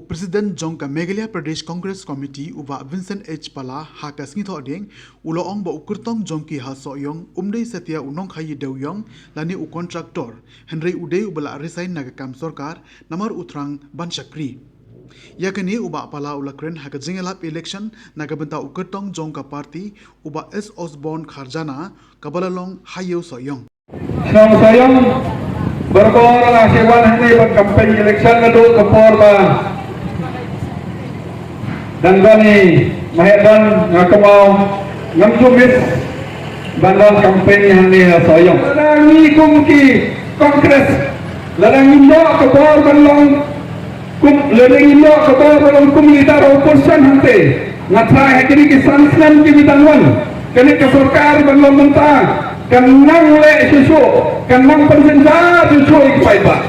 Presiden Jongka Meghalaya Pradesh Congress Committee uba Vincent H. Pala hakas ngitho ding uloong ba ukurtong Jongki ha soyong umdei setia unong khayi dewyong lani u kontraktor Henry Udey ubala resign nagakam sorkar namar utrang banshakri. Yakani uba Pala ulakren haka jingelap election nagabenta ukurtong Jongka Party uba S. Osborne Kharjana kabalalong hayew soyong. Soyong berkor lah sewan ini buat kampanye election itu kepor bah dan kami mahedan ngakamau ngamjumis bandar kampanye ini soyong. Ladangi kumki kongres, ladangi lo kepor balong kum, ladangi lo kepor balong kumilitar oposisi hante ngatrai hakini kisan Islam ki bidangwan kini kesorkar balong mentah. Kanang le susu, kanang pensenja susu ikai ba.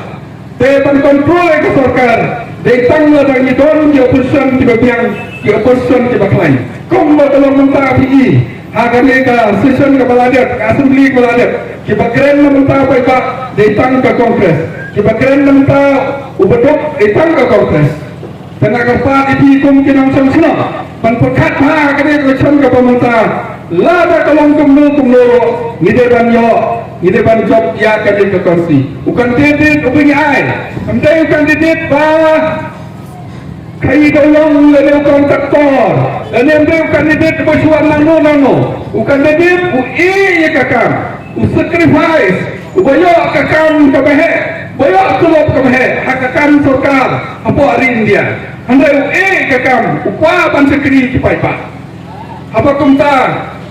Depan kontrol ke sorkar, detang la dang idon ki opposition ki bagian, ki opposition ki baklain. Kom ba tolong mentah PI, hagane ka session ka baladet, assembly ka baladet, ki bagren na mentah pai ba, detang ka kongres. Ki bagren na mentah ubedok detang ka kongres. Tenaga part IPI kum ki nang samsna, pan perkat ha hagane election ka pemerintah. Lada kalong kumlo ngide ban job ya kali ke kursi bukan dedit ubing ai amdai bukan dedit ba kai dolong le kontraktor dan amdai bukan dedit bosuan nano bukan dedit u ye kakam u sacrifice u boyo kakam ka behe boyo tulop ka behe hakakam sorkar apo ari India amdai u kakam u pa ban sekri ki pai pa apa kumta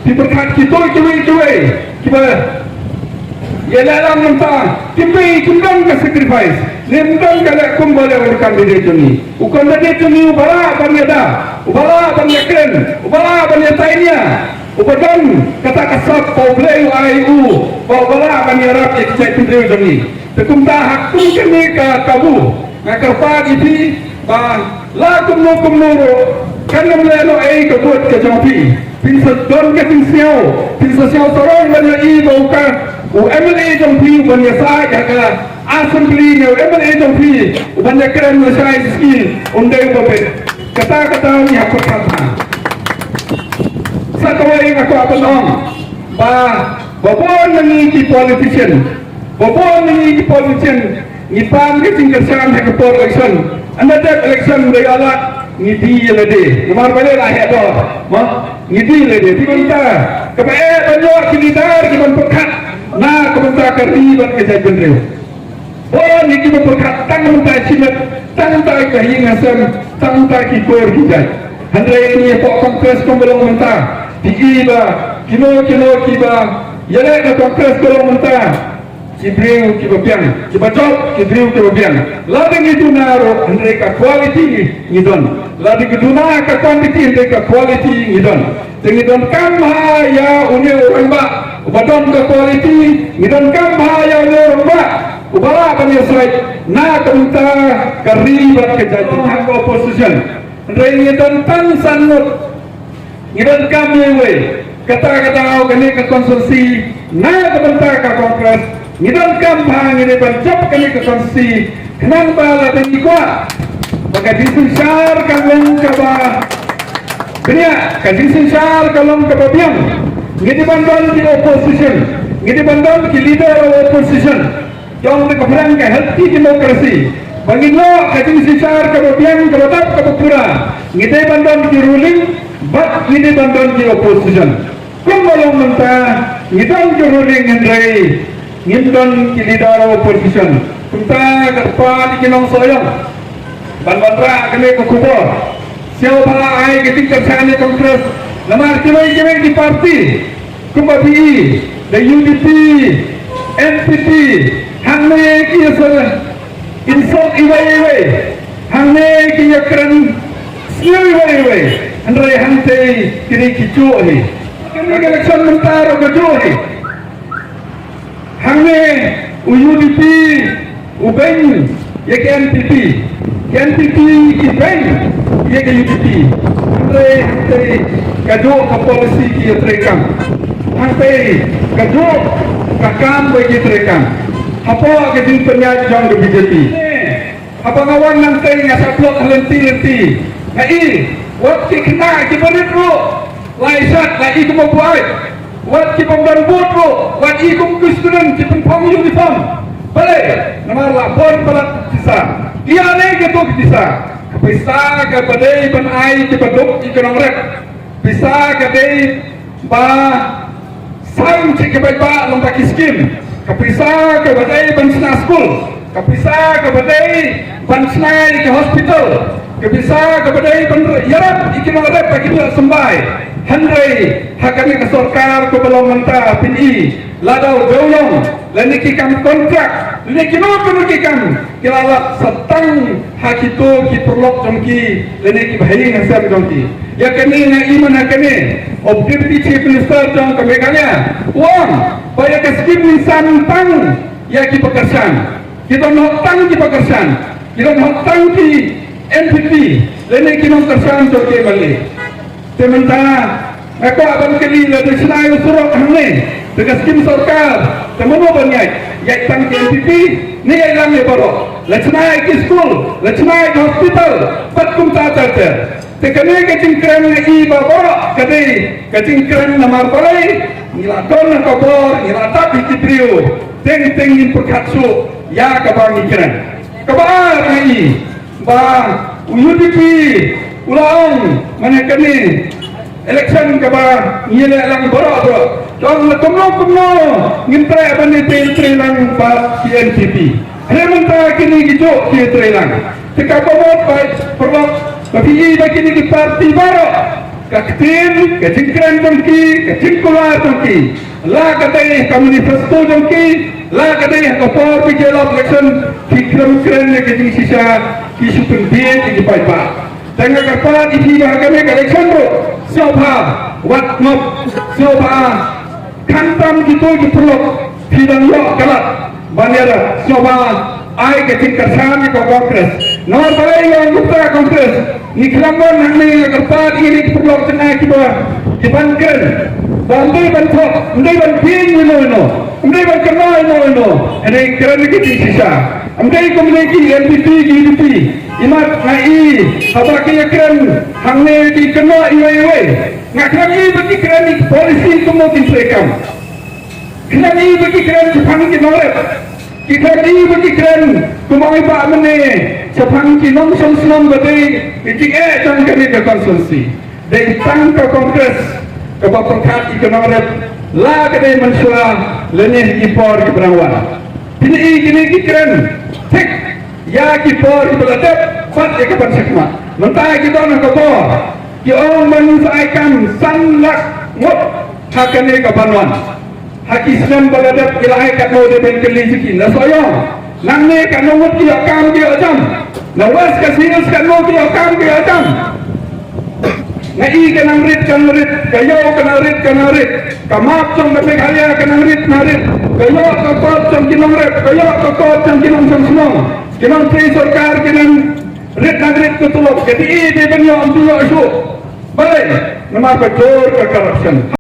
diberkat kita kita ya dalam mentah kita ke sacrifice nembang kalau kembali orang kandidat ini bukan kandidat ini ubara banyada ubara banyakren ubara banyatainya ubadan kata kasat pobleu IU ubara banyarap ekcai pendiri ini tekumta hakum kami ke kabu ngakarpa ini la kumno kan namlelo ai kabut ke jampi pinsa don ke pinsa siao torong banya i bauka u MLA jampi banya sai ka assembly ne MLA jampi banya keren sai ski undai babe kata ni aku kata sakawai aku apa dong babon ni politician ni pam ke tinggal sam ke election another election dari alat ngidi lede nomor balik lah ya doh ngidi lede tiba-tiba kebae banyak kilidar kiban pekat na kementerian keriban kejai bendreu oh niki berpekat tang mentai simet tang tai kehingasan tang tai kikor hijai handai ini pok kongres pembelong mentah diiba kilo kiba yale ke kongres belong mentah kibriu kibabiang kibajok kibriu kibabiang lading itu naro mereka quality ngidon lading itu na ka quantity mereka quality ngidon ngidon kam ya une orang ba ubadon ka quality ngidon kam ya une orang ba ubara penyelesai na kemuta karibat kejadian ke opposition ngidon tan sanut ngidon kam yewe kata-kata kini ke konsulsi na kemuta ka kongres ngidon kampang ini berjab kali ke konstitusi kenang bala tinggi kuat maka disunsar kalong kaba kena disunsar kalong kaba biang ngidi bandon di opposition ngidi bandon ki leader opposition yang keberang ke healthy demokrasi bangin lo disunsar kaba biang kaba tak kaba pura ngidi bandon di ruling but ngidi bandon di opposition kumbalong mentah ngidon di ruling hendrai ngindon kilidar opposition kita kerpa di kinong soyong bandra kami ke kubur siapa ai ke tingkat sana kongres lamar kami di parti kumbabi the UDP NPP hangne ki sar insult iwai hangne ki yakran siu iwai andre hante kini kicu ni kami election mentaro keju ni hangne UDP ubeng ya ke NPP ubeng ya ke UDP hante kaju ke polisi ki terekam hante kaju kakam bagi terekam apa ke din penyaj jang ke BJP abang awang nanti ngasa blok lenti ngai wat ki kena ki berit ro laisat lai ku mau buat wat ki pemdan bot ro wat ki kum student ki pempong uniform bale namar lapor balat sisa dia ne ke to sisa bisa ke badai ban ai ki baduk ki kenong rep bisa ke dei ba sang cik ke ba lomba ki skim kapisa ke badai ban sna school kapisa ke badai ban snai ke hospital kapisa ke badai ban yarap ikinong rep pa kita sembai handai hakane ke sarkar ke belum mentah PI ladau doyong leniki kam kontrak leniki no ki kam kilala setang hakito ki perlok jongki leniki bahing asam jongki ya kene na iman hakane objektif chief minister jong kemeganya uang bayar ke skim insan tang ya ki pekerjaan kita nak tang ki pekerjaan kita nak tang ki NPP leniki no pekerjaan jongki balik sementara aku abang kali la desnai usurok hamne dengan skim sarkar temono banyak ya tang NPP ni ya lang le baro la desnai ki school la desnai ki hospital patkum ta ta te kane ke cingkran i baro kade ke cingkran namar balai nila don ko bor nila tapi ki trio teng in perkatsu ya ka bang ikran kabar ngai ba UDP ulang mana kane election ke ba ngile lang boro jong kumno ngintre bani tre lang ba PNPP hementa kini gijo ki tre lang teka bomot ba perlo PI ba kini di parti baro kaktin kecingkran dongki kecingkula dongki la katay manifesto dongki la katay kapor pijelo election fikram kren ke kecing sisa ki supeng bien di pa tengah kapan isi bahagame election bro siapa wat ngop siapa kantam gitu di perlu bidang yo kalat bandera siapa ai ke tingkatan ke kongres nomor balai yang gupta kongres ni kelambon hangni kerpat ini perlu tengah kita dibankan bandai bantok bandai banpin bandai bankenai ini keren kita sisa bandai komuniti NPP GDP imat ngai habaki keren hangne di kena iwe ngakrangi bagi keren di polisi kemudian sekam krengi bagi keren Jepang ki norep kita di bagi keren kumai pak mene Jepang ki nong song badai itik jang kami ke konsulsi dari tang ke kongres ke bapak norep la kedai mensura lenih impor ke berawal ini ki keren tek ya ki por ibadat pat ya kapan sakma mentah kita nak kapor ki on menusaikan sanlak ngot hakane kapanwan haki Islam baladat ilahi kat no de ben keli siki na soyong nangne kan no ngot ki akam ki ajam na was ka sinus kan no ki akam ki ajam ngai kanang rit kayo kanang rit kamap chong be khalia kanang rit narit kayo kapot chong kinong rit kayo kapot chong kinong song kinong tri sarkar kinong rit nagrit kutulog jadi ini benyo amtulo isu balik nama betul ke corruption